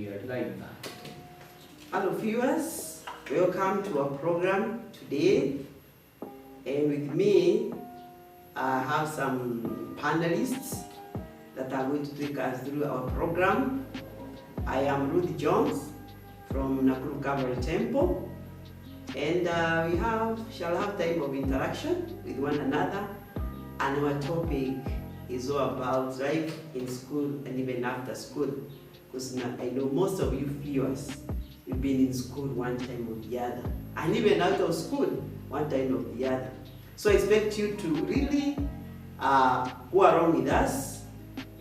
we are live. Hello viewers, welcome to our program today. And with me, I have some panelists that are going to take us through our program. I am Ruth Johns from Nakuru Calvary Temple. And we shall have time of interaction with one another. And our topic is all about life in school and even after school. Because I know most of you viewers, you've been in school one time or the other. And even out of school, one time or the other. So I expect you to really go around with us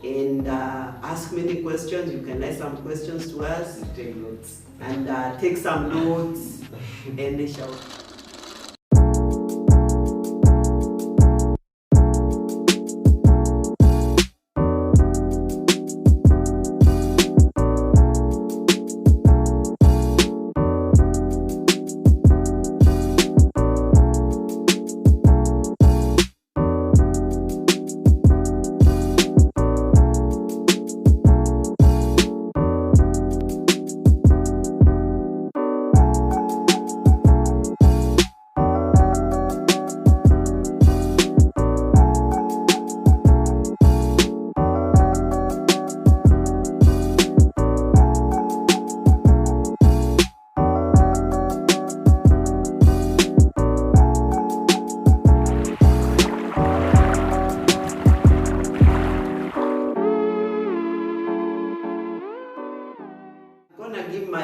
and ask many questions. You can write some questions to us. Take notes. And take some notes and they shall.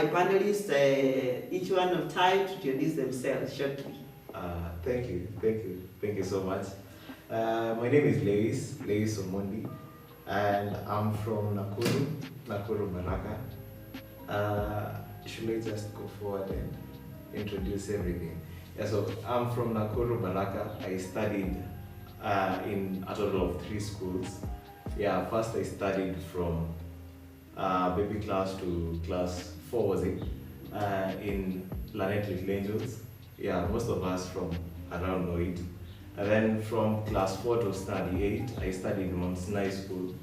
Panelists, each one of time to introduce themselves shortly. Thank you so much. My name is Lewis Omondi, and I'm from Nakuru Baraka. Should I just go forward and introduce everything? Yeah, so I'm from Nakuru Baraka. I studied in a total of 3 schools. Yeah, first I studied from baby class to class 4, was it? In Lanet Little Angels. Yeah, most of us from around know it. And then from class 4 to study 8, I studied in Mount Sinai School.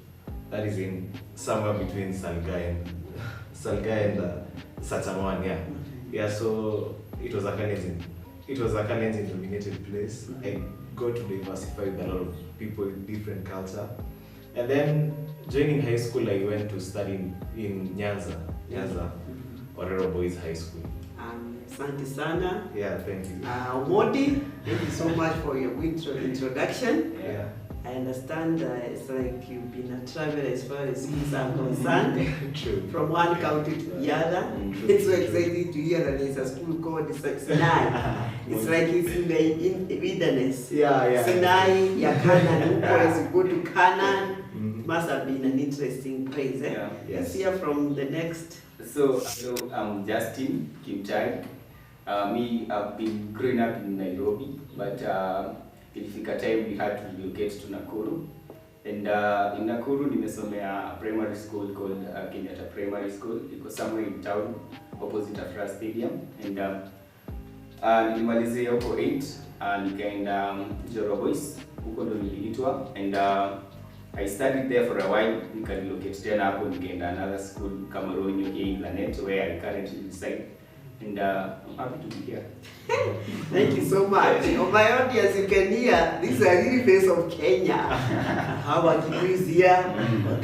That is in somewhere between Salgai and Sachamuan, yeah. Yeah, so it was a challenging dominated place. I got to diversify with a lot of people with different culture. And then joining high school, I went to study in Nyanza, Orero Boys High School. Asante sana. Yeah, thank you. Witty, thank you so much for your good introduction. Yeah. I understand it's like you've been a traveler as far as schools are concerned. True. From one county to the other. True. It's so exciting to hear that there's a school called Sinai. It's like it's in the wilderness. Yeah. Sinai, Canaan. As you go to Canaan, it must have been an interesting place. Eh? Yeah. Let's hear from the next. So I'm Justin Kimchai. I've been growing up in Nairobi, but ilifika time we had to relocate to Nakuru. And in Nakuru, nimesomea a primary school called Kenyatta Primary School. It was somewhere in town, opposite Afra Stadium. And nilimalizia huko 8, nikaenda Joro Boys, huko ndo niliitwa. And I studied there for a while. Nika relocate tena hapo, nikaenda another school, Kamaronyo here in Lanet, where I currently reside. And I'm happy to be here. Thank you so much. On my audience, you can hear this is a real face of Kenya. How Kikuyu is here,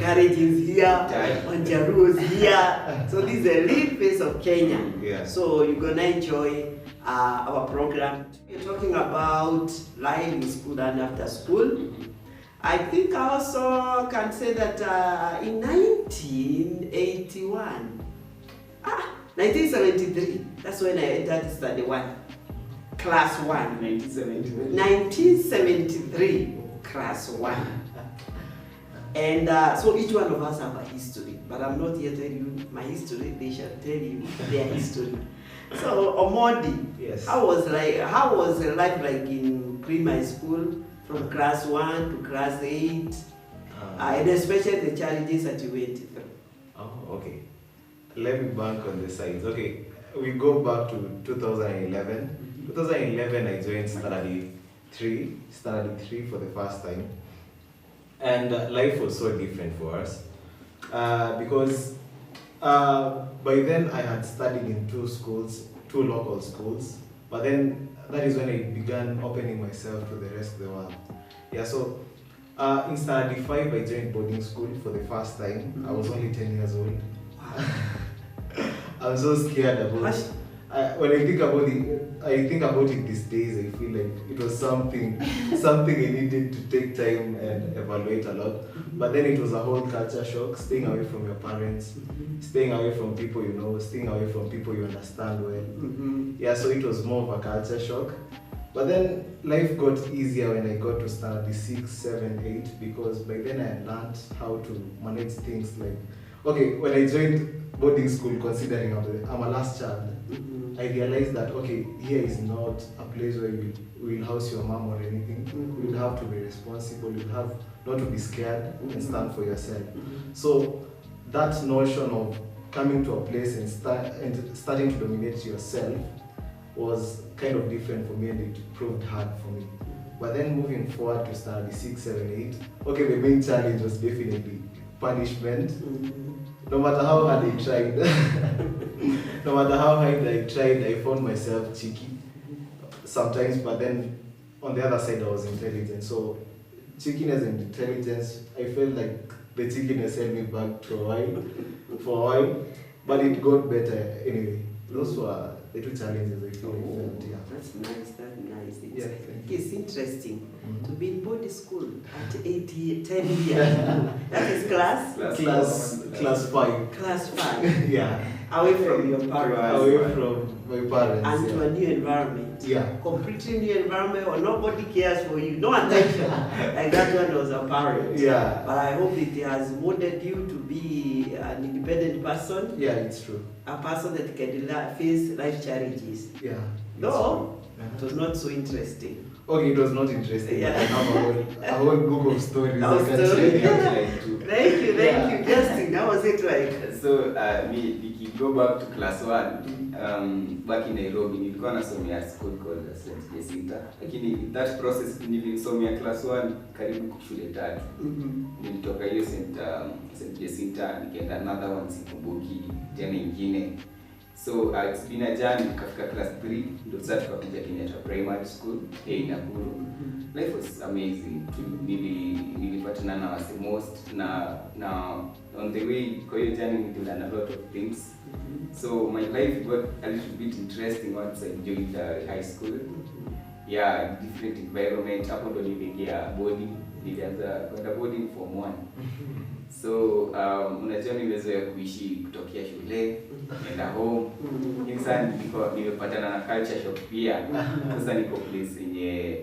Courage is here, Wanjaru is here. So this is a real face of Kenya. Yeah. So you're gonna enjoy our program. We're talking about life in school and after school. I think I also can say that in 1981. 1973, that's when I entered study 1, class 1. 1973, class 1. And so each one of us have a history, but I'm not here telling you my history, they shall tell you their history. So Omondi, yes. How was life like in primary school from class 1 to class 8, and especially the challenges that you went through? Oh, okay. Let me bank on the sides. Okay, we go back to 2011. 2011, I joined standard 3 for the first time. And life was so different for us because By then I had studied in 2 schools, 2 local schools, but then that is when I began opening myself to the rest of the world. Yeah, so in standard 5 I joined boarding school for the first time. I was only 10 years old. I'm so scared about it. When I think about it these days, I feel like it was something I needed to take time and evaluate a lot. But then it was a whole culture shock, staying away from your parents, staying away from people you know, staying away from people you understand well. Yeah, so it was more of a culture shock. But then life got easier when I got to standard 6, 7, 8, because by then I had learned how to manage things like, okay, when I joined boarding school, considering I'm a last child, I realized that, okay, here is not a place where you will house your mom or anything. You will have to be responsible, you have not to be scared and stand for yourself. So that notion of coming to a place and starting to dominate yourself was kind of different for me, and it proved hard for me. But then moving forward to standard 6, 7, 8, okay, the main challenge was definitely punishment. No matter how hard I tried, I found myself cheeky sometimes, but then on the other side I was intelligent. So cheekiness and intelligence, I felt like the cheekiness held me back for a while, but it got better anyway. Those were the 2 challenges I felt. Yeah. That's nice, that's nice. It's Interesting to be in boarding school at 10 years. That is Class 5. Class 5. Yeah. Away from your parents. Away from my parents. And to a new environment. Yeah. Completely new environment where nobody cares for you. No attention. Like that one was apparent. Yeah. But I hope it has molded you to be an independent person. Yeah, it's true. A person that can face life challenges. Yeah. No, it was not so interesting. Okay, it was not interesting. Yeah. I have a whole book of stories. Thank you, Justin. That was it, right? So if you go back to class 1, back in Nairobi, nilikuwa nasomea a school called St. Jacinta. Lakini that process nilisomea class 1 karibu shule 3. Nilitoka hiyo St. Jacinta nikaenda another one sikumbuki tena nyingine. So it's been a journey. Nikafika class 3 ndio sasa tukakuja Kenyatta Primary School in Nakuru. Life was amazing. Nilipatana na wase most na on the way kwa hiyo journey we learned a lot of things. So my life got a little bit interesting once I joined high school. Yeah, different environment. Hapo ndo niliingia boarding. Nilianza kwenda boarding form 1. So unajua nimezoea kuishi kutokea shule nenda home. Sasa nimepatana na culture shock pia. Sasa niko place yenye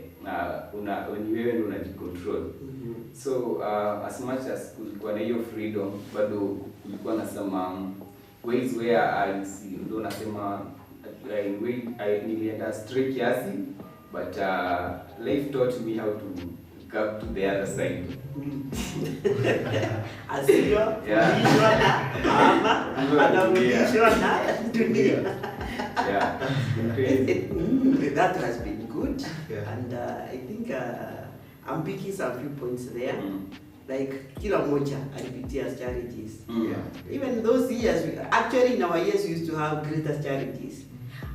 wewe ndio unajicontrol. So as much as kulikuwa na hiyo freedom, bado kulikuwa na some ways where I ndio nasema nilienda straight kiasi, but life taught me how to come to the other side. Asio, Yeah. That has been good. Yeah. And I think I'm picking some few points there. Like kila moja alipitia challenges. Even those years, actually in our years we used to have greater challenges.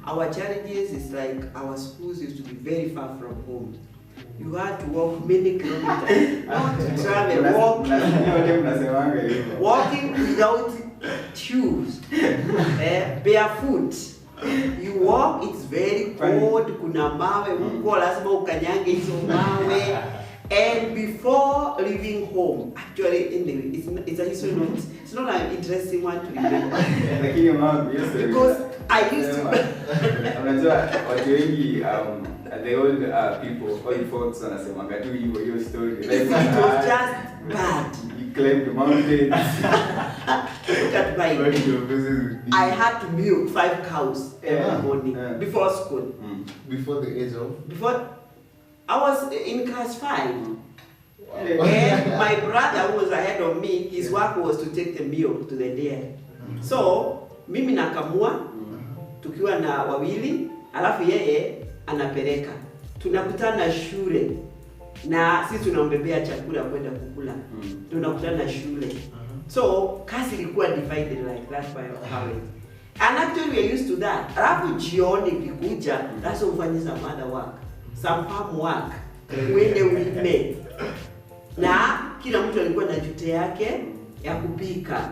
Our challenges is like our schools used to be very far from home. You had to walk many kilometers, not to travel, walking without shoes, barefoot. You walk, it's very cold, kuna mawe huko, lazima ukanyange hizo mawe. And before leaving home, actually, anyway, it's a history note. It's not an interesting one to remember. Because I used to. Unajua watu wengi the old people, old folks wanasemanga tu hiyo story. It was just bad. You climbed the mountains. Look at my. I had to milk 5 cows every morning before school. Before the age of? Before I was in class 5. And my brother who was ahead of me, his work was to take the milk to the dairy. So, mimi nakamua, tukiwa na wawili, alafu yeye anapeleka. Tunakutana shule na sisi tunambebea chakula kwenda kukula. Tunakutana shule. So kazi ilikuwa divided like that by our parents. And actually we are used to that. Alafu jioni ikikuja, that's ufanye some other work, some farm work, uende ulime. Na kila mtu alikuwa na jute yake ya kupika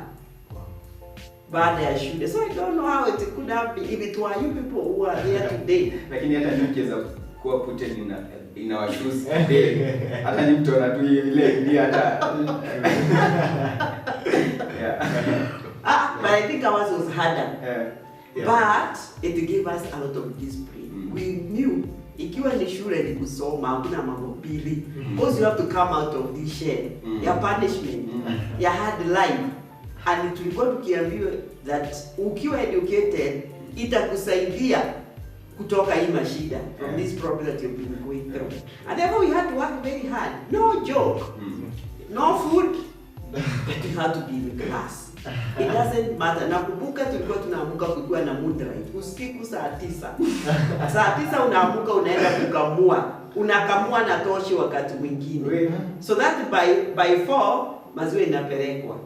baada ya shule. So I don't know how it could have been if it were you people who are here today. Lakini hata nikiweza kuwa put in our shoes today, hata ni mtu anatu ile ndio hata but I think ours was harder. But it gave us a lot of discipline. We knew ikiwa ni shule ni kusoma, hakuna mambo pili. Because you have to come out of this shell. Your punishment, your hard life. And tulikuwa tukiambiwa that ukiwa educated itakusaidia kutoka hii mashida from this problem that you've been going through. And therefore we had to work very hard. No joke. No food. But you had to be in class. It doesn't matter. Nakumbuka tulikuwa tunaamuka kukiwa na moonlight. Usiku saa 9. Saa 9 unaamuka unaenda kukamua. Unakamua na toshi wakati mwingine. So that by 4 maziwa inapelekwa.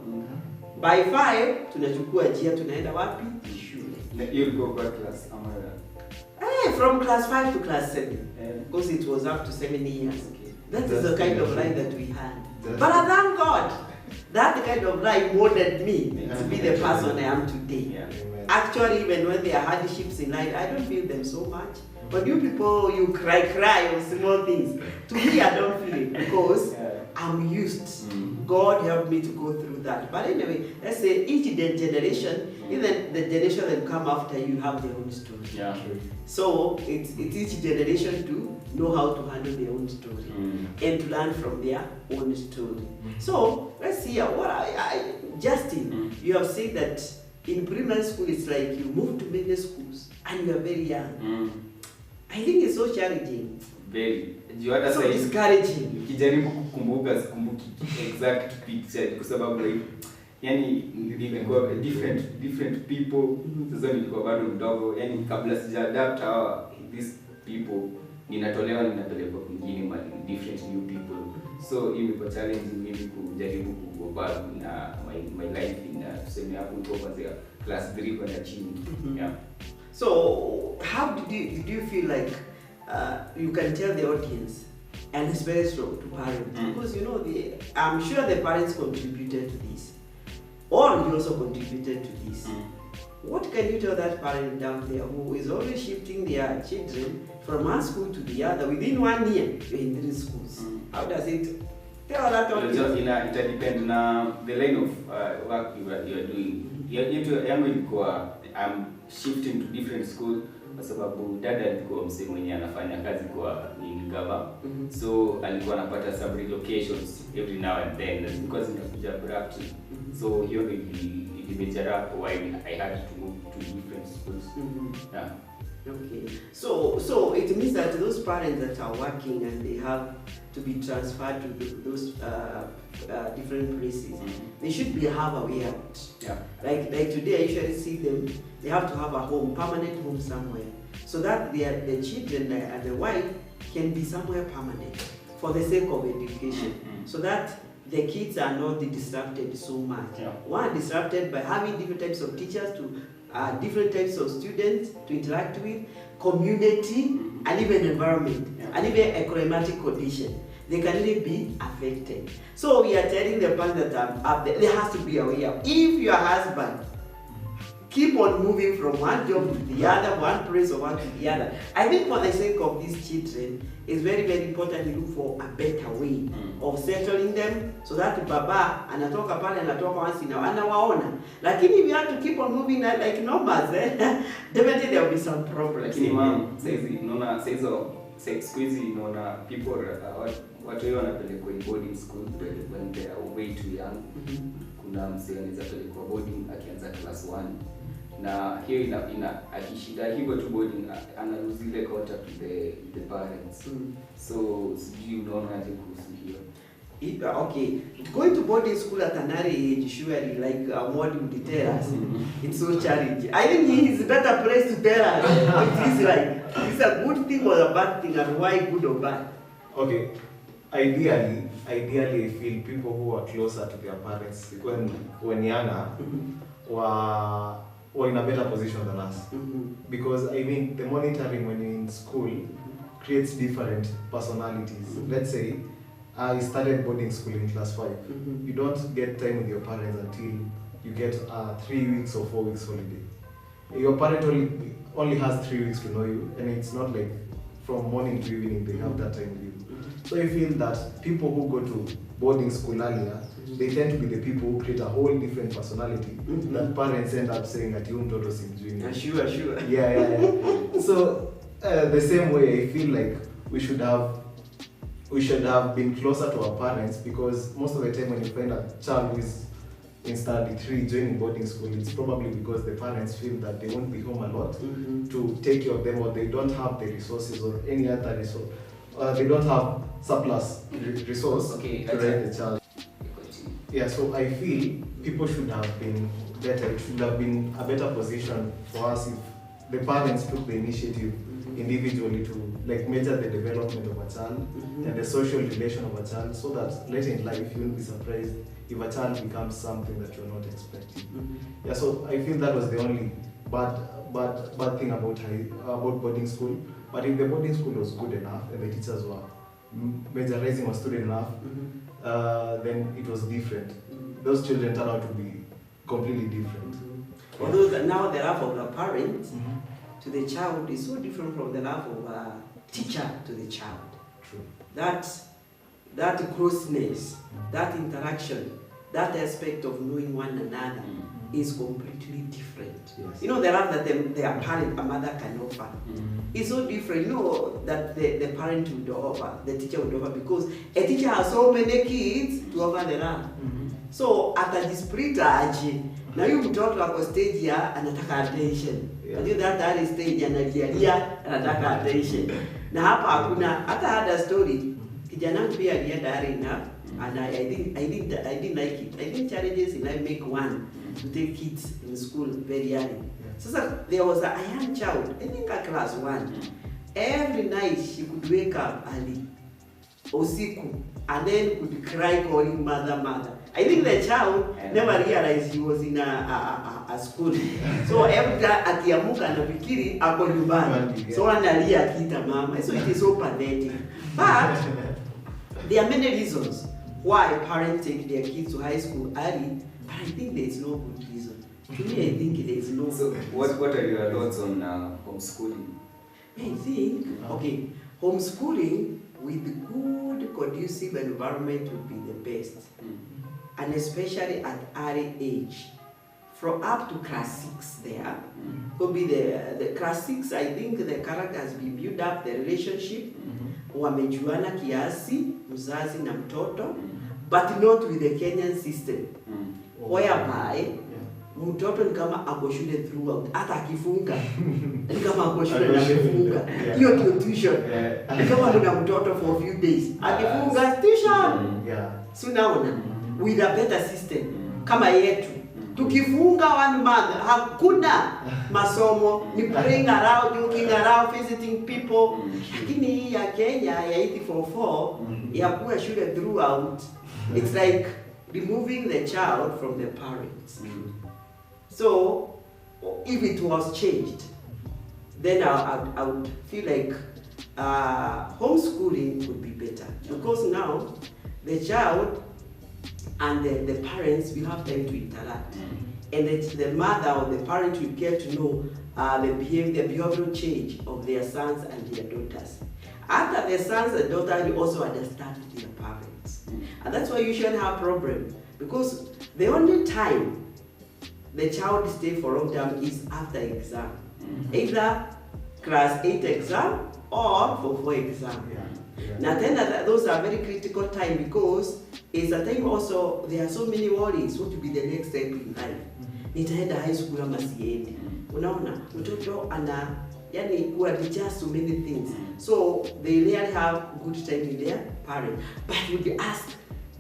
By 5 tunachukua njia tunaenda wapi? Shule. Hiyo ilikuwa kwa class ama from class 5 to class 7. Because it was up to 7 years. That is the kind of life that we had. But I thank God. That kind of life molded me to be the person I am today. Actually, even when there are hardships in life, I don't feel them so much. But you people, you cry on small things. To me, I don't feel it because I'm used. God helped me to go through that. But anyway, let's say each generation, even the generation that come after you have their own story. Yeah. So it's each generation to know how to handle their own story and to learn from their own story. So let's see Justin, you have said that in primary school it's like you move to middle schools and you are very young. I think it's so challenging. Very. So discouraging. Nikijaribu kukumbuka sikumbuki exact picture kwa sababu like yani nilikuwa different people. Sasa nilikuwa bado mdogo, yani kabla sija adapt these people ninatolewa ninapelekwa kwingine different new people. So it was challenging mimi kujaribu ku back na my life in tuseme hapo niko kwanza class 3 kwenda chini. Yeah. So how did you feel like you can tell the audience, and especially to parents, because you know I'm sure the parents contributed to this, or you also contributed to this. What can you tell that parent down there who is always shifting their children from one school to the other within 1 year? You're in 3 schools. How does it tell that audience? It depends na the line of work you are doing. Yangu ilikuwa I'm shifting to different school kwa sababu dada alikuwa msee mwenye anafanya kazi kwa gava. So alikuwa anapata some relocations every now and then because inakuja abruptly. So hiyo ilimejara why I had to move to different schools. Yeah. Okay. So it means that those parents that are working and they have to be transferred to those different places, they should have a way out. Yeah. Like today, I usually see them. They have to have a home, permanent home somewhere, so that the children and the wife can be somewhere permanent for the sake of education, so that the kids are not disrupted so much. Yeah. One, disrupted by having different types of teachers to different types of students to interact with, community, and even environment, and even a climatic condition. They can really be affected. So we are telling the parents that there has to be a way out. If your husband keep on moving from one job to the other, one place or one to the other, I think for the sake of these children, it's very, very important to look for a better way of settling them, so that baba anatoka pale anatoka once in a while anawaona. Lakini if you have to keep on moving like nomads, definitely there will be some problems. Lakini mom, saizi unaona siku hizi unaona people watu wao wanapelekwa boarding school when they are way too young. Kuna mzee anaweza pelekwa boarding akianza class 1. Na hiyo ina akishida hivyo tu boarding ana lose ile contact with the parents. So sijui unaona aje kuhusu hiyo. Okay, going to boarding school at an early age, surely, like what would tell us, it's so challenging. I think he is a better place to tell us what it is like. It's a good thing or a bad thing, and why good or bad? Okay, ideally, ideally I feel people who are closer to their parents when younger were in a better position than us. Because I mean the monitoring when you're in school creates different personalities. Let's say I started boarding school in class 5. You don't get time with your parents until you get 3 weeks or 4 weeks holiday. Your parent only has 3 weeks to know you, and it's not like from morning to evening they have that time with you. So I feel that people who go to boarding school earlier, they tend to be the people who create a whole different personality that parents end up saying that you don't simjuni. Sure. Yeah. So the same way I feel like we should have been closer to our parents, because most of the time when you find a child who is in standard 3 joining boarding school, it's probably because the parents feel that they won't be home a lot to take care of them, or they don't have the resources or any other resource. They don't have surplus resource to raise the child. Yeah, so I feel people should have been better. It should have been a better position for us if the parents took the initiative individually to like measure the development of a child and the social relation of a child, so that later in life you won't be surprised if a child becomes something that you're not expecting. Yeah, so I feel that was the only bad thing about boarding school. But if the boarding school was good enough and the teachers were measuring or student enough, then it was different. Those children turned out to be completely different. Although now the love of the parent to the child is so different from the love of a teacher to the child. True. That closeness, that interaction, that aspect of knowing one another is completely different. Yes. You know, the love that their parent, a mother can offer is so different. You know, that the parent would offer, the teacher would offer, because a teacher has so many kids to offer the love. So atajisplita aje. Na huyu mtoto ako stage ya anataka attention. Unajua that stage analialia anataka attention. Na hapa hakuna hata hada story. Kijana pia alienda arena, and I didn't like it. I think challenges in life make one to take kids in school very early. So there was a young child, I think at class 1. Every night she could wake up early, usiku, and then could cry calling mother. I think the child never realized he was in a school. So every time akiamuka anafikiri ako nyumbani. So analia kita mama. So it is so pathetic. But there are many reasons why parents take their kids to high school early, but I think there is no good reason. To me, I think there is no. So what are your thoughts on homeschooling? I think homeschooling with good conducive environment would be the best. And especially at early age, from up to class 6 there, could be the class 6, I think the character has been built up, the relationship, wamejuana kiasi, mzazi na mtoto, but not with the Kenyan system, whereby mtoto ni kama ako shule throughout, hata akifunga ni kama ako shule na amefunga. Hiyo ndio tuition. Ni kama mna mtoto for a few days, akifunga tuition. So now with a better system kama yetu, tukifunga 1 month hakuna masomo, ni playing around, joking around, visiting people. Lakini hii ya Kenya ya 844 ya kuwa shule throughout, it's like removing the child from the parents. So if it was changed, then I would feel like homeschooling would be better, because now the child and the parents will have time to interact, and the mother or the parent will get to know the behavioral change of their sons and their daughters. After their sons and daughters will also understand their parents, and that's why you shouldn't have problem, because the only time the child stay for long term is after exam, either class 8 exam or for 4 exam. Now then those are very critical time, because it's a time also there are so many worries. What will be the next step in life? Nitaenda high school ama siendi? Unaona, mtoto ana yani kuwa adjust to many things. So they really have good time with their parents. But would you ask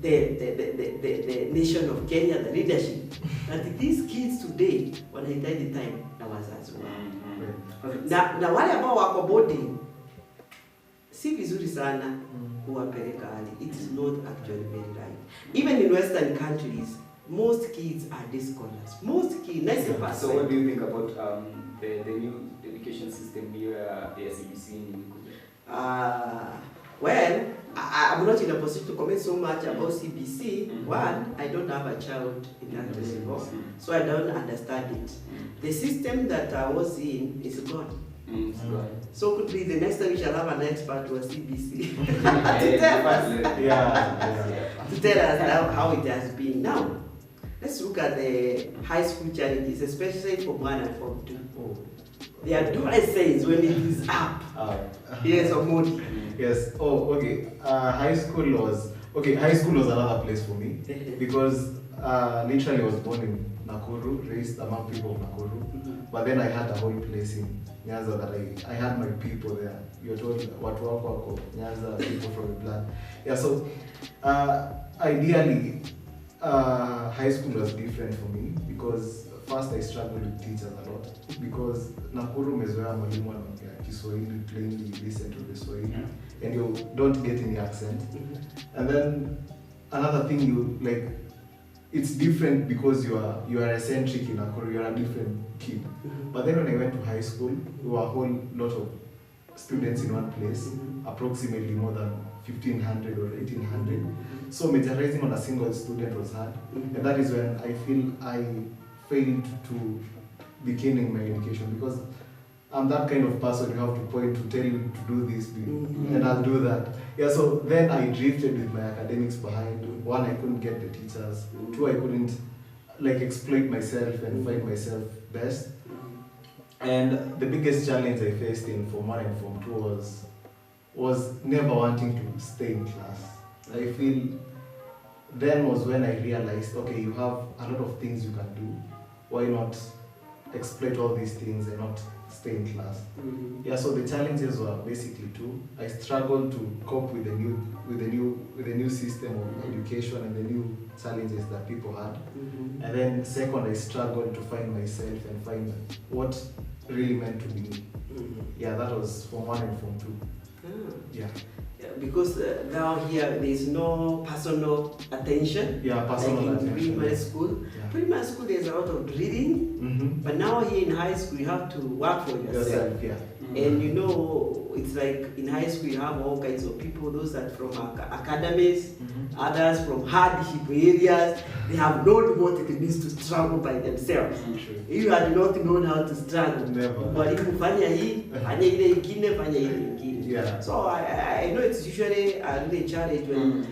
the nation of Kenya, the leadership, that these kids today wanahitaji time na wazazi wao. Na wale ambao wako boarding, si vizuri sana kuwapeleka early. It is not actually very right. Even in Western countries, most kids are day scholars. Most kids, 90%. So what do you think about the new education system here, the CBC? Well, I'm not in a position to comment so much about CBC. One, I don't have a child in that level, so I don't understand it. The system that I was in is gone. So could be the next time we shall have an expert to a CBC to tell us how it has been. Now, let's look at the high school challenges, especially Form 1 and Form 2. The adolescence when it is up. Yes, or more. Yes. Oh, okay. High school was another place for me because literally I was born in Nakuru, raised among people of Nakuru, but then I had a whole place in Nyanza that I had my people there. You're told watu wako Nyanza, people from the blood. Yeah. So ideally, high school was different for me because first I struggled with teachers a lot because Nakuru mezoea mwalimu anaongea Kiswahili plainly, listen to the Swahili and you don't get any accent. And then another thing, you like, it's different because you are eccentric in Nakuru, you are a different kid. But then when I went to high school, we were a whole lot of students in one place, approximately more than 1,500 or 1,800. So majorizing on a single student was hard, and that is when I feel I failed to beginning my education because I'm that kind of person you have to point to tell you to do this, and I'll do that. Yeah, so then I drifted with my academics behind. One, I couldn't get the teachers. Two, I couldn't like exploit myself and find myself best. And the biggest challenge I faced in Form 1 and Form 2 was never wanting to stay in class. I feel then was when I realized, okay, you have a lot of things you can do. Why not exploit all these things and not stay in class? Yeah, so the challenges were basically two. I struggled to cope with the new system of education and the new challenges that people had. And then second, I struggled to find myself and find what really meant to be me. Yeah, that was Form 1 and Form 2. Yeah. Because now here there is no personal attention. Yeah, personal like in attention. Primary school. Yeah. Primary school there's a lot of reading, but now here in high school you have to work for yourself. Yeah. And you know, it's like in high school you have all kinds of people, those that from academies, others from hardship areas. They have known what it means to struggle by themselves. True. You had not known how to struggle. Never. Mwalimu fanya hii, fanya ile ingine, fanya ile ingine. Yeah. So I know it's usually a really challenge when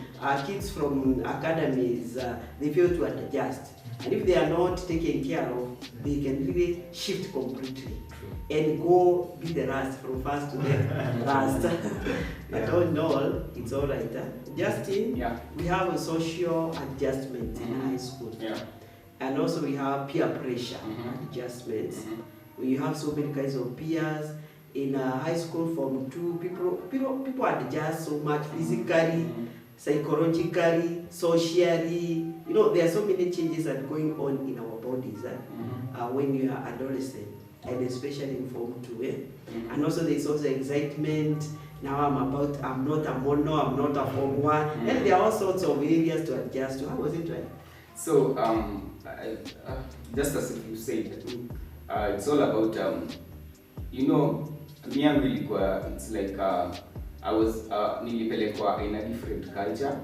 kids from academies, they fail to adjust. And if they are not taken care of, they can really shift completely and go be the last, from first to the last. But all in all, it's all right. Justin, we have a social adjustment in high school. And also we have peer pressure adjustments. You have so many kinds of peers. In high school Form 2, people adjust so much physically, psychologically, socially. You know, there are so many changes that are going on in our bodies when you are adolescent, and especially in Form 2. And also there's also excitement. Now I'm not a mono, I'm not a Form 1. And there are all sorts of areas to adjust to. How was it, right? So, just as you said, it's all about, you know, me and it's like I was nilipelekwa in a different culture,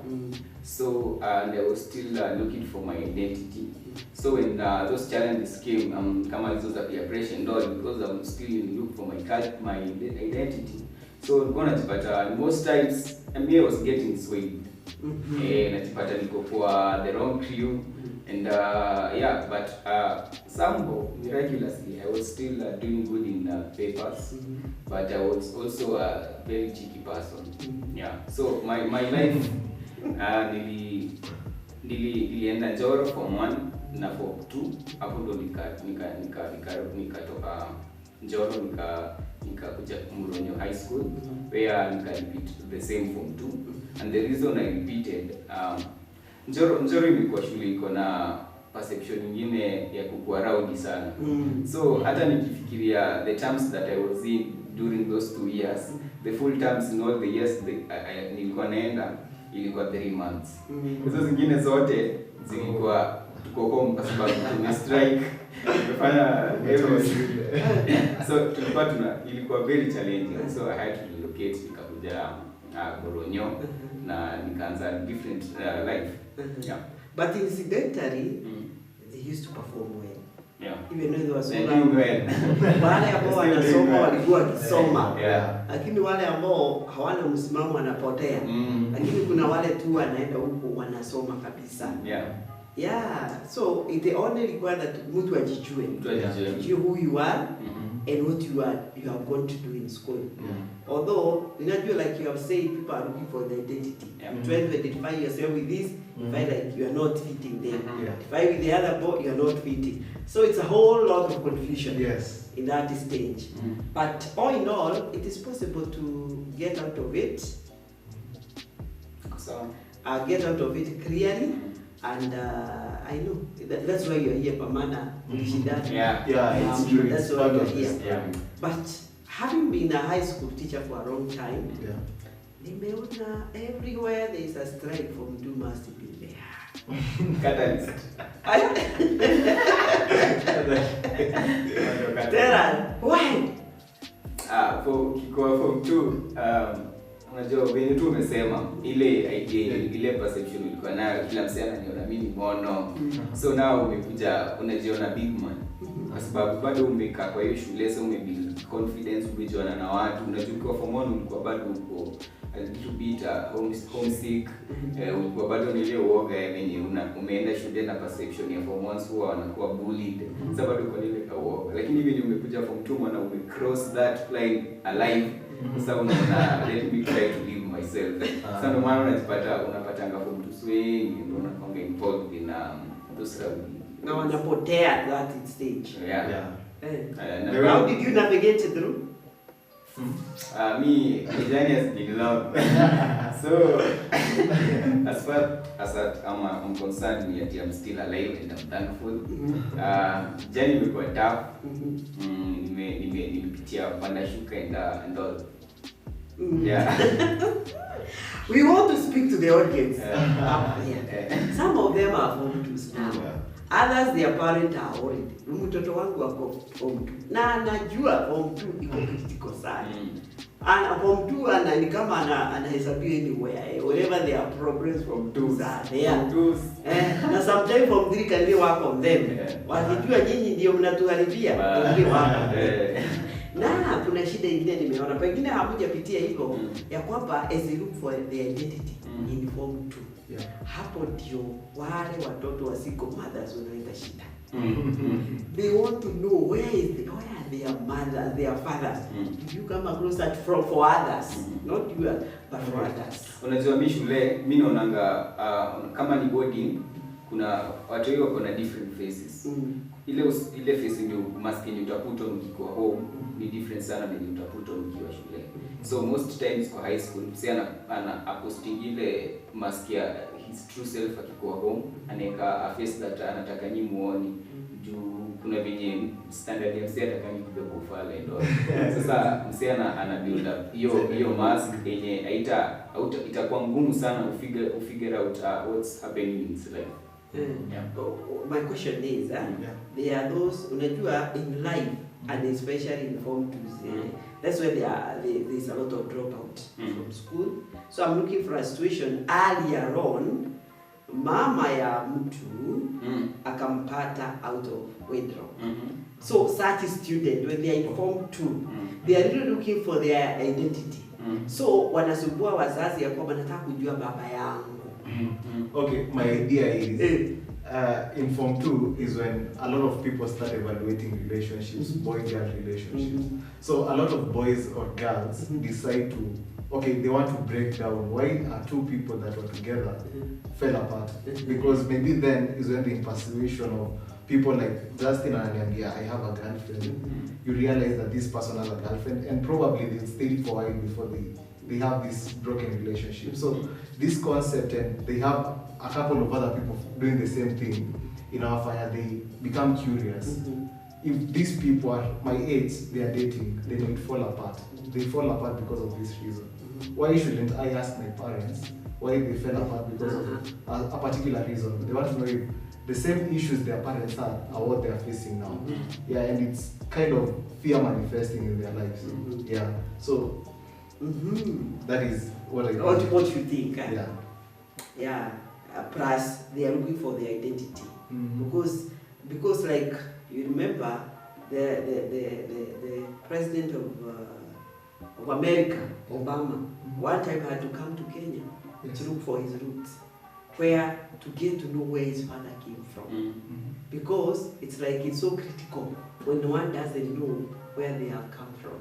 so and I was still looking for my identity. So when those challenges came, kama hizo za peer pressure and all, because I'm still in look for my identity. So najipata most times I was getting swayed. Najipata niko kwa the wrong crew. And but somehow miraculously I was still doing good in papers, but I was also a very cheeky person. So my life nilienda Njoro Form 1 na Form 2. Hapo ndo nikatoka Njoro nikakuja Muronyo High School, where nika repeat the same Form 2. And the reason I repeated, Njoro ilikuwa shule iko na perception nyingine ya kukua rowdy sana. So hata nikifikiria the terms that I was in during those 2 years. The full terms in all the years nilikuwa naenda ilikuwa 3 months. Hizo zingine zote zilikuwa tuko home kwa sababu tumestrike. Tumefanya so ilikuwa very challenging. So I had to relocate, nikakuja Boronyo na nikaanza different life. Yeah. But incidentally, they used to perform well. Yeah. Even though they were so wale ambao wanasoma walikuwa wakisoma. Yeah. Lakini wale ambao hawana msimamo wanapotea. Lakini kuna wale tu wanaenda huko wanasoma kabisa. Yeah. Yeah. So it only requires that mtu ajijue. Ajijue who you are and what you are going to do in school. Although, like you have said, people are looking for the identity. Trying to identify yourself with this, you find like you are not fitting there. Identify with the other boy, you are not fitting. So it's a whole lot of confusion in that stage. But all in all, it is possible to get out of it. So, get out of it clearly. And I know that's why you're here, Pamana. It's true. That's why you're here. Yeah. But having been a high school teacher for a long time, nimeona everywhere there is a strike from two must be there. Catalyst. Tera, why? For form 2, unajua venye tu umesema ile idea ile perception ulikuwa nayo kila msee ananiona mimi mono. So now umekuja unajiona big man. Kwa sababu bado umekaa kwa hiyo shule, so umebuild confidence, umejiona na watu. Unajua kwa form 1 ulikuwa bado uko a little bit homesick. Ulikuwa bado ni ile uoga yenye umeenda shule na perception ya form 1 huwa wanakuwa bullied. Sasa bado uko ile uoga. Lakini hivi umekuja form 2 na umecross that line alive. Sasa unaona let me try to live myself. Sasa ndio maana unapatanga form 2 swing, ndio unakuwa involved in those na wanapotea at that stage. How did you navigate through? Me, my journey has been long. So, as far as I'm concerned, I'm still alive and I'm thankful. Journey imekuwa tough. Nimepitia panda shuka and all. Yeah. We want to speak to the audience. Some of them are form 2s now. Others, their parents are worried. Mtoto wangu wako form 2. Na najua form 2 iko critical sana. And form 2 ni kama anahesabiwa anywhere. Wherever there are problems from 2s are there. Na sometimes form 3 can be work on them. Wakijua nyinyi ndio mnatuharibia, ndio wako. Na kuna shida nyingine nimeona. Pengine hamujapitia hivyo ya kwamba as they look for their identity in form 2. Hapo ndio wale watoto wa single mothers wanaita shida. They want to know where are their mothers, their fathers. Did you come across that for others? Not you, but for others. Unajua mimi shule, mimi naonanga kama ni boarding, kuna watu wengi wako na different faces. Ile face ndio maskini utakuta ukiwa home ni different sana na utakuta ukiwa shule. So most times kwa high school msichana ana posting ile mask ya his true self akikuwa home, anaweka a face that anataka nyinyi muone juu kuna venye standard ya msichana ataka nyinyi kubeba ufala ndio. Sasa msichana ana build up hiyo mask yenye itakuwa ngumu sana ufigure out what's happening in his life. My question is, there are those, unajua in life and especially in form 2s, that's where there's a lot of dropout from school. So I'm looking for a situation earlier on, mama ya mtu akampata out of wedlock. So such a student, when they are in form 2, they are really looking for their identity. So wanasumbua wazazi ya kwamba nataka kujua baba yangu. Okay, my idea is in form 2 is when a lot of people start evaluating relationships, boy-girl relationships. So a lot of boys or girls decide to, they want to break down why are two people that were together fell apart. Because maybe then is when the impersonation of people like Justin and I have a girlfriend. You realize that this person has a girlfriend, and probably they stay for a while before they have this broken relationship. So this concept, and they have a couple of other people doing the same thing in our fire, they become curious. if these people are my age, they are dating, they might fall apart. They fall apart because of this reason. Why shouldn't I ask my parents why they fell apart because of a particular reason? They want to know if the same issues their parents had are what they are facing now. Yeah, and it's kind of fear manifesting in their lives. Yeah, so that is what I think. What you think? Yeah. Yeah. Plus, they are looking for their identity because like you remember the president of America, Obama, one time had to come to Kenya to look for his roots, where to get to know where his father came from, because it's like it's so critical when one doesn't know where they have come from,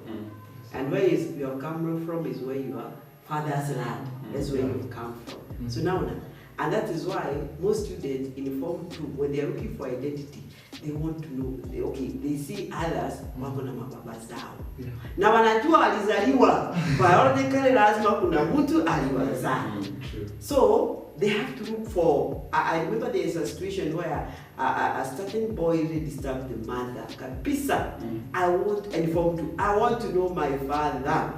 and where you have come from is where your father's land. That's where you've come from. So now. And that is why most students in Form 2, when they are looking for identity, they want to know, they see others wako na mababa zao. Na wanajua walizaliwa, biologically lazima kuna mtu aliwazaa. So they have to look for, I remember there is a situation where a certain boy really disturbed the mother. Kabisa, I want to know my father.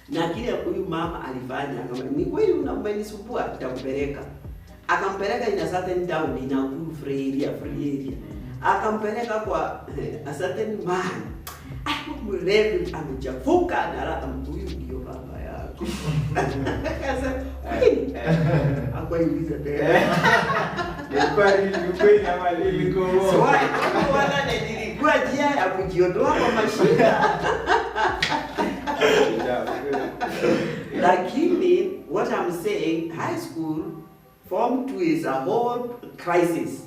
Na kile huyu mama alifanya, ni kweli unamenisumbua, nitakupeleka. Akampeleka in a certain town, in a free area. Akampeleka kwa a certain man. Hapo Reverend amechafuka na rata, huyu ndio baba yako. Akasema, "Kweli?" Akaiuliza tena. Ni kweli ama liko. Swali kwa wana nilikuwa njia ya kujiondoa kwa mashida. Lakini what I'm saying, high school, Form 2 is a whole crisis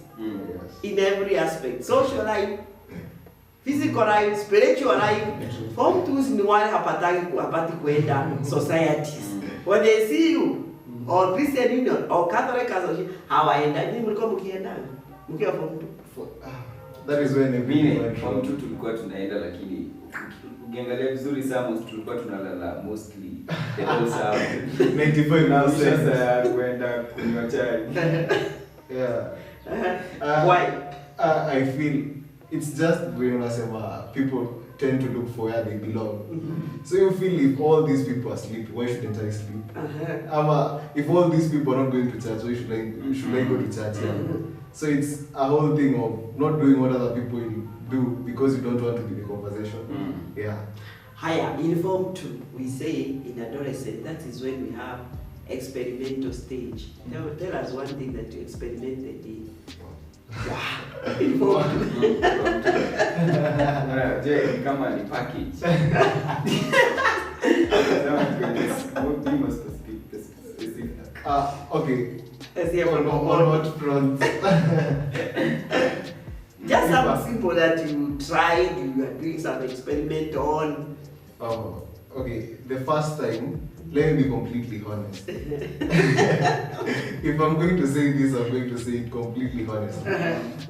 in every aspect. Social life, physical life, spiritual life. Form 2 ni wale hapati kuenda societies. When they see you, or Christian Union, or Catholic Association, hawaenda. Ni mlikuwa mkienda? Mkiwa Form 2? That is when mimi Form 2 tulikuwa tunaenda, lakini ukiangalia vizuri sana tulikuwa tunalala mostly the whole hour 95% kwenda kunywa chai. Yeah. Why? I feel it's just when people tend to look for where they belong. So you feel if all these people are sleeping, why shouldn't I sleep? If all these people are not going to church, why should I go to church? So it's a whole thing of not doing what other people do because you don't want to be the conversation. Yeah. Higher, in Form 2, we say in adolescence, that is when we have experimental stage. Tell us one thing that you experimented in. In Form 2. Je, kama ni package. Specific. Okay. Let's hear on what front? Just some simple that you tried, you are doing some experiment on. Oh, okay. The first time, let me be completely honest. If I'm going to say this, I'm going to say it completely honest.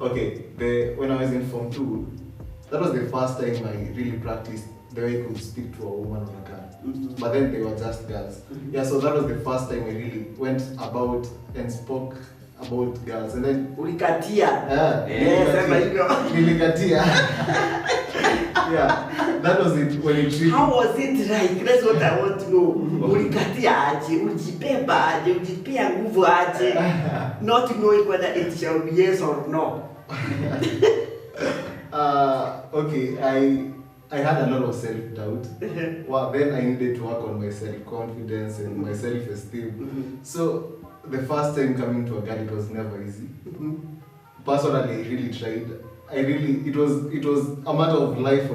Okay, when I was in Form 2, that was the first time I really practiced the way I could speak to a woman or a girl. But then they were just girls. Yeah, so that was the first time I really went about and spoke about girls. And then Ulikatia. Nilikatia. Yeah, that was it when it really... How was it like? That's what I want to know. Ulikatia aje, ujibeba aje, ujipea nguvu aje. Not knowing whether it shall be yes or no. Okay, I had a lot of self-doubt. Well, then I needed to work on my self-confidence and my self-esteem. So the first time coming to a girl, it was never easy. Personally, I really tried. It was a matter of life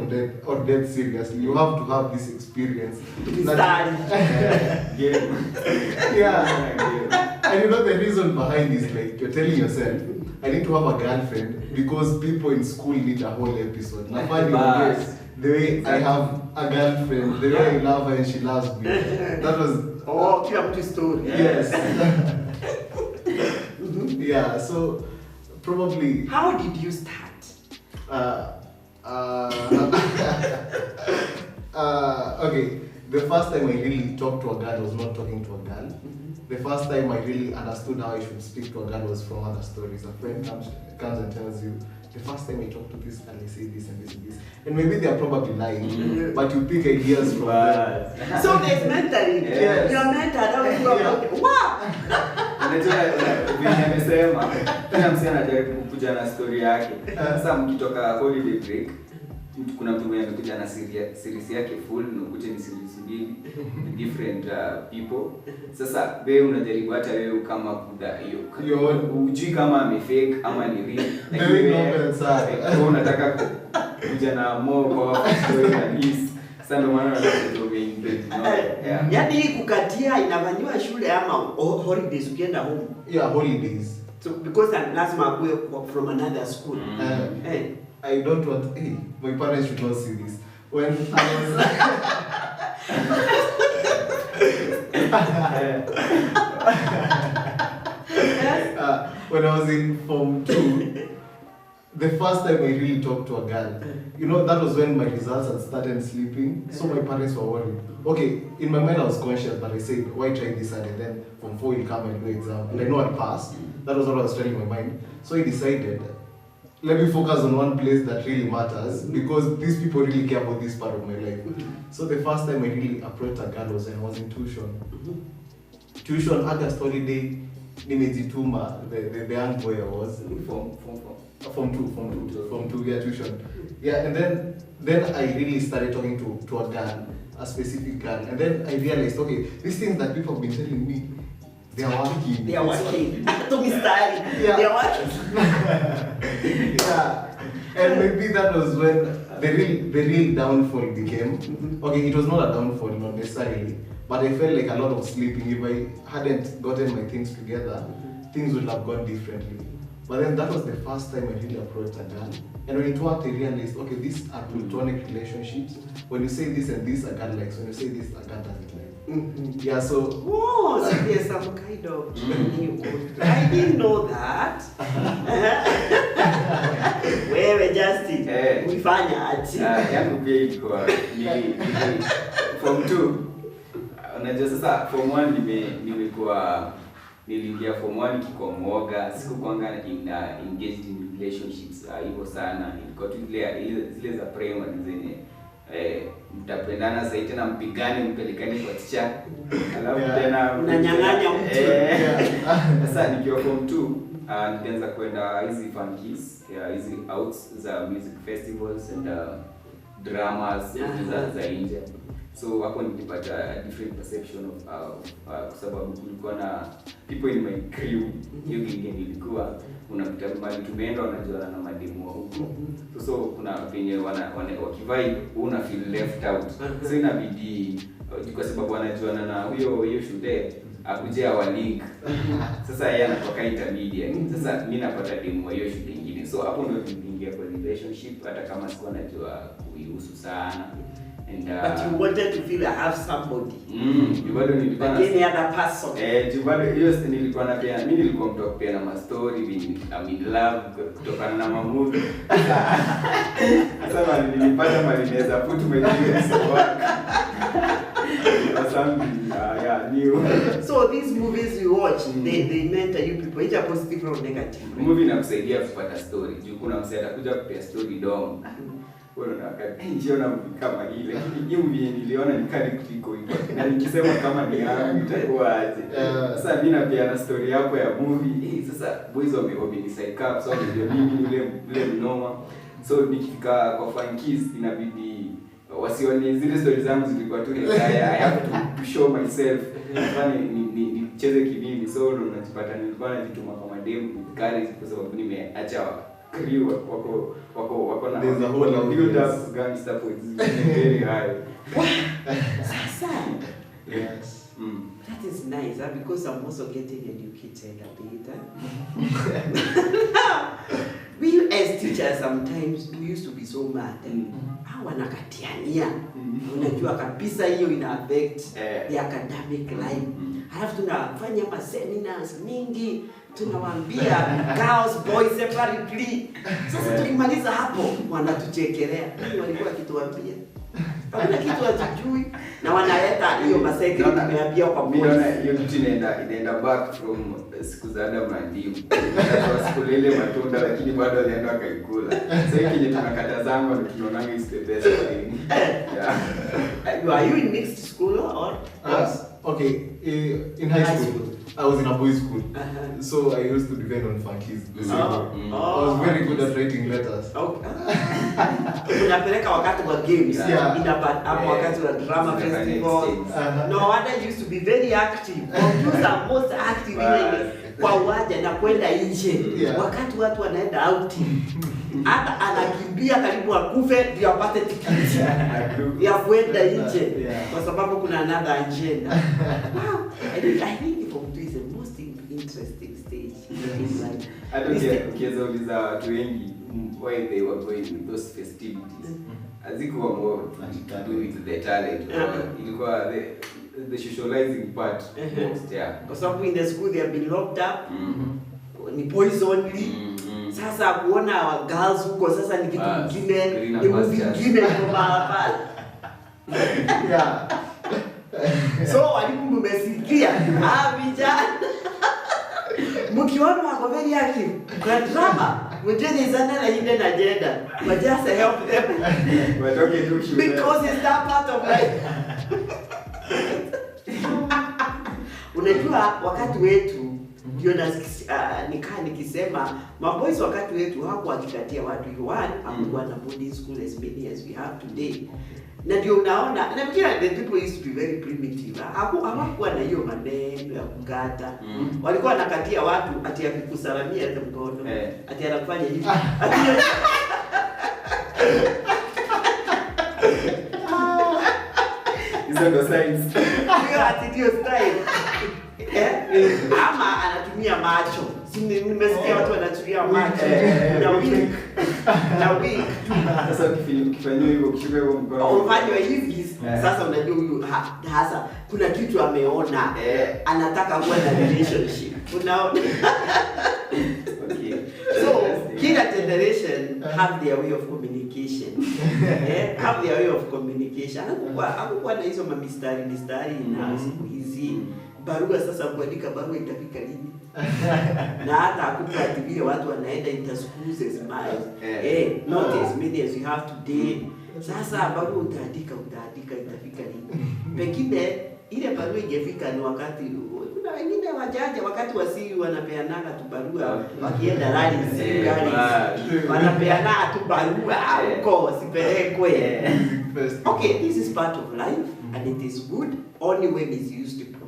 or death seriously. You have to have this experience. Yeah. And you know the reason behind this, like you're telling yourself, I need to have a girlfriend because people in school need a whole episode. The way I have a girlfriend, the way I love her and she loves me. That was... Oh, you have to story. Yes. Yeah, so probably... How did you start? Okay, the first time I really talked to a girl was not talking to a girl. The first time I really understood how I should speak to a girl was from other stories. A friend comes and tells you, the first time I talked to this girl, I say this and this and this. And maybe they are probably lying, but you pick ideas from them. So there's mentoring. Yes. You're mentored. Wow! Unajua vile nimesema kila msee anajaribu kukuja na story yake. Sasa mkitoka holiday break kuna mtu mwenye amekuja na series yake full na ukuje ni series mbili different people. Sasa wewe unajaribu hata wewe kama kuda hiyo ujui kama amefake ama ni real. Lakini unataka kuja na more kwa story na his. Sasa ndio maana nataka kutoa invent. Yaani kukatia inafanywa shule ama holidays ukienda home? Yeah, holidays. So because lazima akue from another school. I don't want. Hey, my parents should not see this. When I was when I was in Form 2, the first time I really talked to a girl, you know, that was when my results had started slipping. So my parents were worried. Okay, in my mind I was conscious, but I said, why try this and then Form 4 will come and do exam, and I know I'd pass. That was what I was telling my mind. So I decided, let me focus on one place that really matters, because these people really care about this part of my life. So the first time I really approached a girl was when I was in tuition. Tuition, August holiday, nimejituma, the young boy I was. Form 2, yeah, tuition. Yeah, and then I really started talking to a girl, a specific girl, and then I realized, okay, these things that people have been telling me, they are working. They are working. To me style. Yeah. They are working. Yeah. And maybe that was when the real downfall became. Okay, it was not a downfall, not necessarily, but I felt like a lot of sleeping. If I hadn't gotten my things together, things would have gone differently. But then that was the first time I really approached a girl. And when it worked, I realized, okay, these are platonic relationships. When you say this and this, a girl likes. When you say this, a girl doesn't like. Yeah, so... Oh, so there's some kind of... I didn't know that. Wewe Justin, ulifanya aje? Yangu pia ilikuwa Form 2. Unajua sasa Form 1 niliingia Form 1 kiko mwoga, sikukwanga engaged in relationships hivyo sana. Ilikuwa tu zile za primary zenye mtapendana zaidi tena mpigane mpelekane kwa teacher. Alafu tena unanyang'anya mtu. Sasa nikiwa Form 2 nilianza kwenda hizi funkies, hizi outs za music festivals and dramas za nje. So hapo nilipata a different perception of kwa sababu kulikuwa na people in my crew. Hiyo genge nilikuwa unapita mbali tumeenda wanajuana na mademu wa huko. So kuna penye wakivibe una feel left out. So inabidi kwa sababu wanajuana na hiyo shule akuje wa link. Sasa yeye anatoka intermediate. Sasa mimi napata demu wa hiyo shule nyingine. So hapo ndio niliingia kwa relationship hata kama sikuwa najua kuihusu sana. And, but you wanted to feel I have somebody. Bado nilikuwa na any other person. Bado hiyo nilikuwa na pia mimi nilikuwa mtu kupea na story I'm in love kutokana na mamuvi. Sasa nilipata mali naweza put my dreams to work. So these movies you watch, they mentor you people, either positive or negative. Movie inakusaidia kupata story. Juu kuna msee atakuja kupea story down. Wewe unaona kama ile hiyo movie niliona ni kali kuliko hiyo. Na nikisema kama ni yangu itakuwa aje. Sasa mimi na pia na story hapo ya movie. Sasa boys wameniside up so ndio mimi yule mnoma. So nikifika kwa funkies inabidi wasione zile stories zangu zilikuwa tu I have to show myself. Nicheze kivili. So unajipata nilikuwa najituma kwa mademu kali kwa sababu nimeacha crew wako na there's a whole lot build up gangster points very high. Sasa. Yes. That is nice, because I'm also getting educated a bit. We as teachers sometimes we used to be so mad. Wanakatiania. Unajua kabisa hiyo ina affect the academic life. Halafu tunafanya seminars mingi. Tunawaambia girls boys separately. Sasa tukimaliza hapo wanatuchekelea. Nini walikuwa wakituambia? Hakuna kitu hatujui na wanaleta hiyo maseke tumeambia kwa mimi naona hiyo kitu inaenda back from siku za Adam and Eve. Kwa siku ile matunda lakini bado alienda akaikula. Sasa hiki yenye tunakata zangu na tunaona is the best thing. Yeah. Are you in mixed school or okay, in high school I was in a boys' school, so I used to depend on funkies. I was very good at writing letters. Unapeleka wakati wa games, wakati wa drama festival. No wonder you used to be very active. You are most active kwa uwanja na kwenda nje. Wakati watu wanaenda outing, hata anakimbia karibu akufe ndio apate tikiti ya kwenda nje kwa sababu kuna another agenda. Wow, I think computer is the most interesting stage in life. I don't care ukiweza watu wengi why they were going with those festivities. Azikuwa more to do with the talent. Ilikuwa the socializing part most, kwa sababu in the school they have been locked up. Ni boys only. Sasa kuona girls huko sasa ni kitu kingine, ni movie nyingine kwa hapa. So walimu mmesikia vijana mkiona wako very active kwa drama mjeni sana na hidden agenda but just help them because it's that part of life. Unajua wakati wetu ndio nikaa nikisema maboys wakati wetu hawakuwa wakikatia watu hakuwa na boarding school as many as we have today. Na ndio unaona na pia the people used to be very primitive. Hawakuwa na hiyo maneno ya kukata. Walikuwa wanakatia watu ati akikusalamia hata mkono. Ati anafanya hivi. Hizo ndo signs. Hiyo attitude style. Ama anatumia macho. Nimesikia watu wanatumia macho. Na wink. Sasa ukifanywa hivyo ukishika hiyo mkono. Ufanywa hivi sasa unajua huyu hasa kuna kitu ameona anataka kuwa na relationship. Unaona? Okay. So kila generation have their way of communication. Have their way of communication. Hakukuwa na hizo mistari na siku hizi. Barua sasa kuandika barua itafika lini? Na hata hakupa vile watu wanaenda interschools as miles. Not as many as you have today. Sasa barua utaandika itafika lini? Pengine ile barua ingefika ni wakati kuna wengine wajaja wakati wasiri wanapeanaga tu barua wakienda rally wanapeana tu barua huko sipelekwe. Okay, this is part of life and it is good only when it's used properly.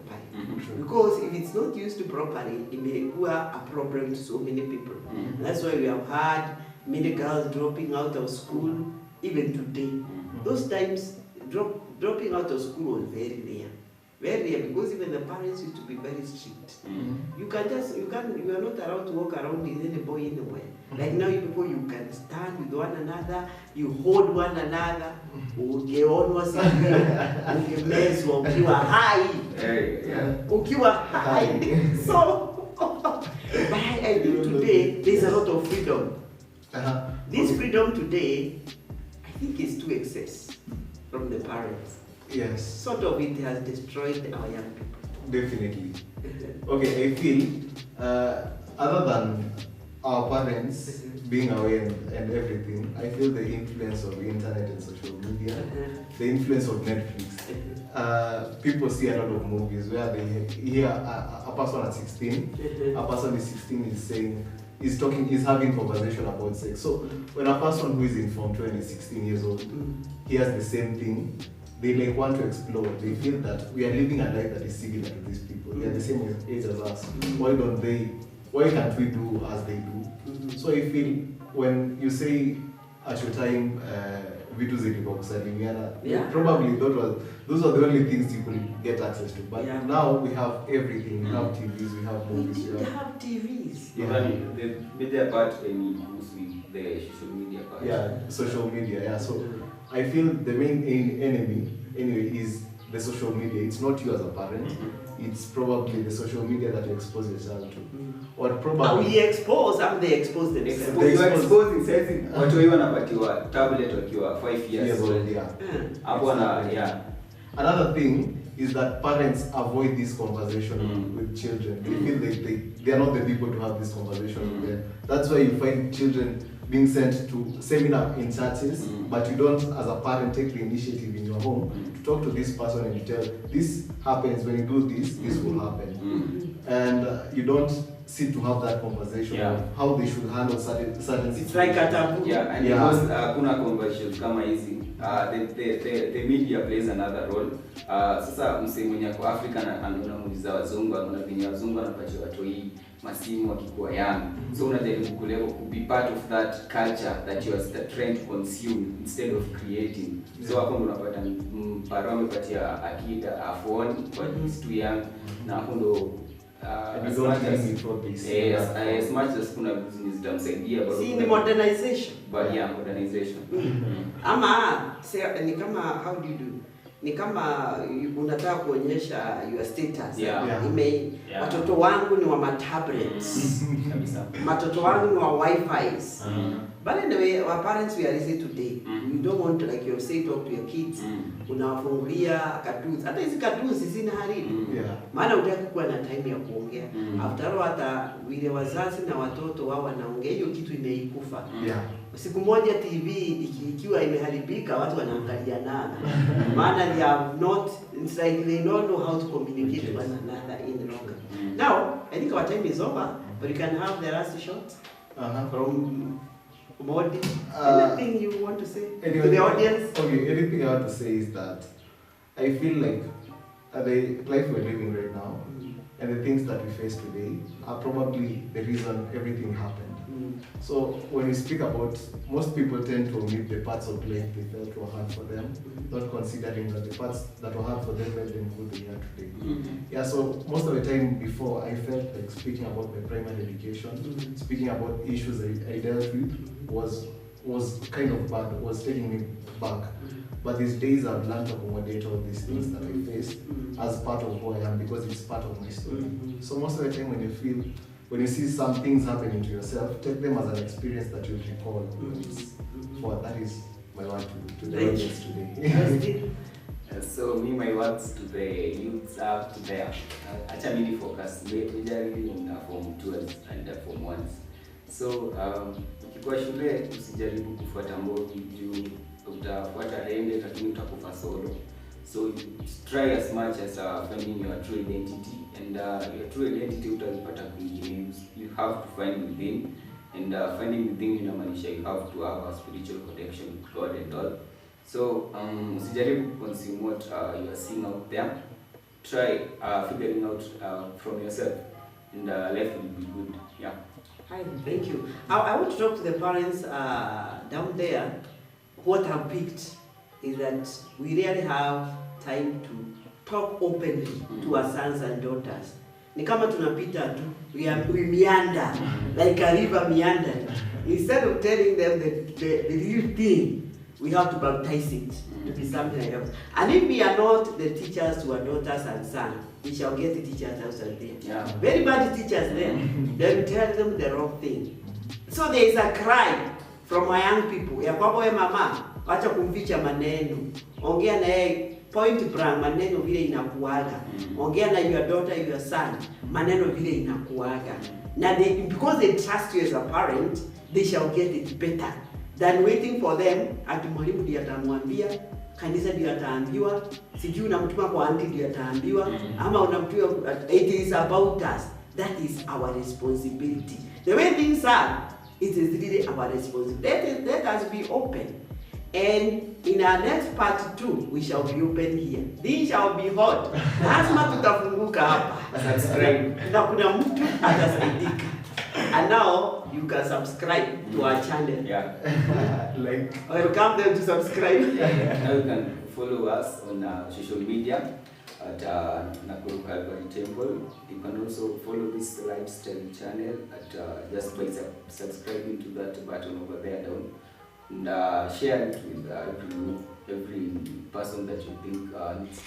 Because if it's not used properly, it may be a problem to so many people. That's why we have had many girls dropping out of school even today. Those times dropping out of school was very rare. Very rare because even the parents used to be very strict. You are not allowed to walk around with any boy anywhere. Like now you people, you can stand with one another, you hold one another, ungeonwa sivyo, ungemezwa ukiwa hai. Ukiwa hai. So, but I think today there's a lot of freedom. This freedom today, I think is too excess from the parents. Yes. Sort of it has destroyed our young people. Definitely. Okay, I feel other than our parents being aware and everything, I feel the influence of the internet and social media, the influence of Netflix. People see a lot of movies where they hear a person at 16, a person is 16 is having conversation about sex. So when a person who is in Form 2 and is 16 years old hears the same thing, they want to explore. They feel that we are living a life that is similar to these people. They are the same age as us. Why can't we do as they do? So I feel when you say at your time, vitu zilikuwa kusalimiana, probably those are the only things you could get access to. But now we have everything. We have TVs, we have movies. We have TVs. The media part and the social media part. Yeah, social media. Yeah, so I feel the main enemy anyway is the social media. It's not you as a parent. It's probably the social media that you expose your child to. Or Are probably we expose? Are they expose themselves? You are exposing sasa watu wengi wanapatiwa tablet wakiwa 5 years old. yeah. Hapo na yeah. Another thing is that parents avoid this conversation with children. They feel like they are not the people to have this conversation with them. That's why you find children being sent to seminar in churches, but you don't, as a parent, take the initiative in your home to talk to this person and you tell, this happens when you do this, this will happen. And you don't sit to have that conversation of how they should handle certain situations. It's like a taboo. Yeah, and because kuna conversations kama hizi, the media plays another role. Sasa msee mwenye kwa Afrika anamuuliza wazungu, anaona venye wazungu wanapatia watu hii masimu wakikuwa young. So unajaribu kulevel to be part of that culture that you are trying to consume instead of creating. So hapo ndo unapata mparo amepatia akida a phone but it's too young. Na hapo ndo as much as kuna business zitamsaidia but see the modernization. But yeah, modernization. Ama ni kama how do you do? Ni kama unataka kuonyesha your status. Watoto wangu ni wa tablets. Watoto wangu ni wa Wi-Fi's. But anyway, our parents we are raising today. We don't want to, like you say, talk to your kids. Unawafungulia cartoons. Hata hizi cartoons zina haribu. Maana utaki kuwa na time ya kuongea. After all, hata vile wazazi na watoto wao wanaongea, hiyo kitu imeikufa. Siku moja TV ikiwa imeharibika, watu wanaangalia nana. Maana they have not, it's like they don't know how to communicate with one another in longer. Now, I think our time is over, but you can have the last shot from Modi. Anything you want to say to the audience? Okay, anything I want to say is that I feel like the life we're living right now and the things that we face today are probably the reason everything happened. So when we speak about, most people tend to omit the parts of life they felt were hard for them, not considering that the parts that were hard for them made them who they are today. So most of the time before, I felt like speaking about my primary education, speaking about issues I dealt with was kind of bad, was taking me back. But these days I've learned to accommodate all these things that I faced as part of who I am, because it's part of my story. So most of the time when you see some things happening to yourself, take them as an experience that you'll recall. That is my word to the audience today. So my words to the youths up there. Actually focus majorly on form 2s and form 1s. So ukikuwa shule usijaribu kufuata mbogi juu utafuata rende lakini utakufa solo. So try as much as finding your true identity, and your true identity utapata kwingine. You have to find within, and finding within inamaanisha you have to have a spiritual connection with God and all. So usijaribu consume what you are seeing out there. Try figuring out from yourself, and life will be good. Yeah. Hi, thank you. I want to talk to the parents down there. What I've picked is that we really have time to talk openly to our sons and daughters. Ni kama tunapita tu, we meander, like a river meandering. Instead of telling them the real thing, we have to baptize it to be something else. And if we are not the teachers to our daughters and sons, we shall get the teachers outside there. Very bad teachers there. They will tell them the wrong thing. So there is a cry from my young people. Ya kwamba wewe mama, wacha kumficha maneno. Ongea na yeye point blank, maneno vile inakuaga. Ongea na your daughter, your son, maneno vile inakuaga. Na because they trust you as a parent, they shall get it better than waiting for them. Ati mwalimu ndiye atamwambia, kanisa ndiye ataambiwa, sijui unamtuma kwa auntie ndiye ataambiwa, ama unamtuma. It is about us. That is our responsibility. The way things are, it is really our responsibility. Let us be open. And in our next part 2, we shall be open here. This shall be hot. Lazima tutafunguka hapa. Subscribe. Na kuna mtu atasaidika. And now you can subscribe to our channel. Like, welcome them to subscribe. Now you can follow us on social media at Nakuru Calvary Temple. You can also follow this lifestyle channel at just by subscribing to that button over there down, and share it with every person that you think needs